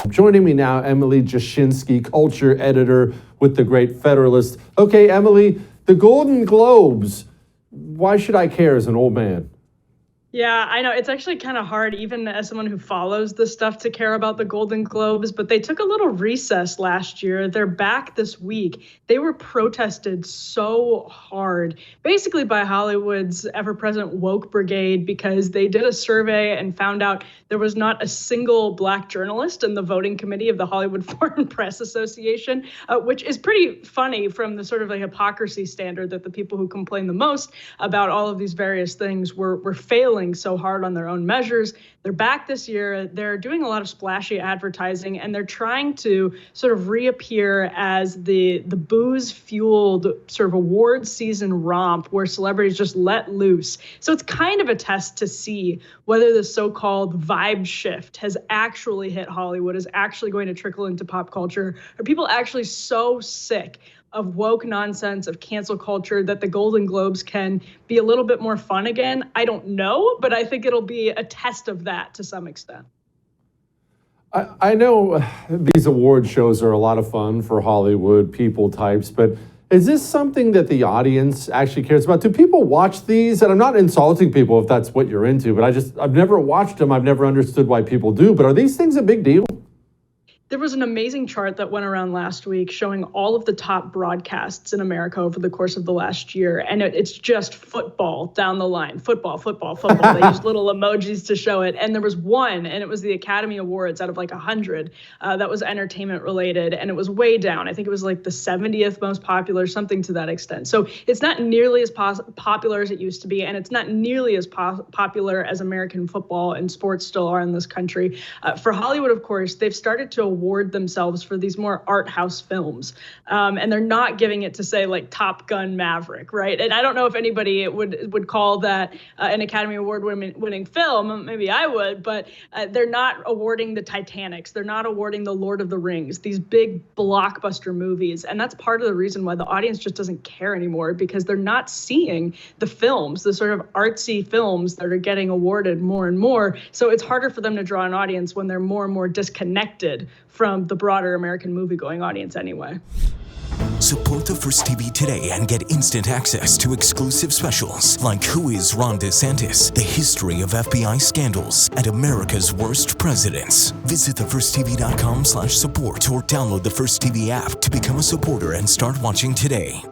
Joining me now, Emily Jashinksy, culture editor with the Great Federalist. Okay, Emily, the Golden Globes. Why should I care as an old man? Yeah, I know. It's actually kind of hard, even as someone who follows this stuff, to care about the Golden Globes, but they took a little recess last year. They're back this week. They were protested so hard, basically by Hollywood's ever-present woke brigade, because they did a survey and found out there was not a single Black journalist in the voting committee of the Hollywood Foreign Press Association, which is pretty funny from the sort of like hypocrisy standard that the people who complain the most about all of these various things were failing so hard on their own measures. They're back this year. They're doing a lot of splashy advertising, and they're trying to sort of reappear as the booze-fueled sort of award season romp where celebrities just let loose. So it's kind of a test to see whether the so-called vibe shift has actually hit Hollywood, is actually going to trickle into pop culture. Are people actually so sick of woke nonsense, of cancel culture, that the Golden Globes can be a little bit more fun again? I don't know, but I think it'll be a test of that to some extent. I know these award shows are a lot of fun for Hollywood people types, but is this something that the audience actually cares about? Do people watch these? And I'm not insulting people if that's what you're into, but I've never watched them. I've never understood why people do, but are these things a big deal? There was an amazing chart that went around last week showing all of the top broadcasts in America over the course of the last year. And it's just football down the line. Football, football, football. They used little emojis to show it. And there was one, and it was the Academy Awards out of like 100 that was entertainment related. And it was way down. I think it was like the 70th most popular, something to that extent. So it's not nearly as popular as it used to be. And it's not nearly as popular as American football and sports still are in this country. For Hollywood, of course, they've started to award themselves for these more art house films. And they're not giving it to, say, like Top Gun Maverick, right? And I don't know if anybody would call that an Academy Award winning film. Maybe I would, but they're not awarding the Titanics. They're not awarding the Lord of the Rings, these big blockbuster movies. And that's part of the reason why the audience just doesn't care anymore, because they're not seeing the films, the sort of artsy films that are getting awarded more and more. So it's harder for them to draw an audience when they're more and more disconnected from the broader American movie-going audience anyway. Support the First TV today and get instant access to exclusive specials like Who is Ron DeSantis, the history of FBI scandals, and America's worst presidents. Visit thefirsttv.com/support or download the First TV app to become a supporter and start watching today.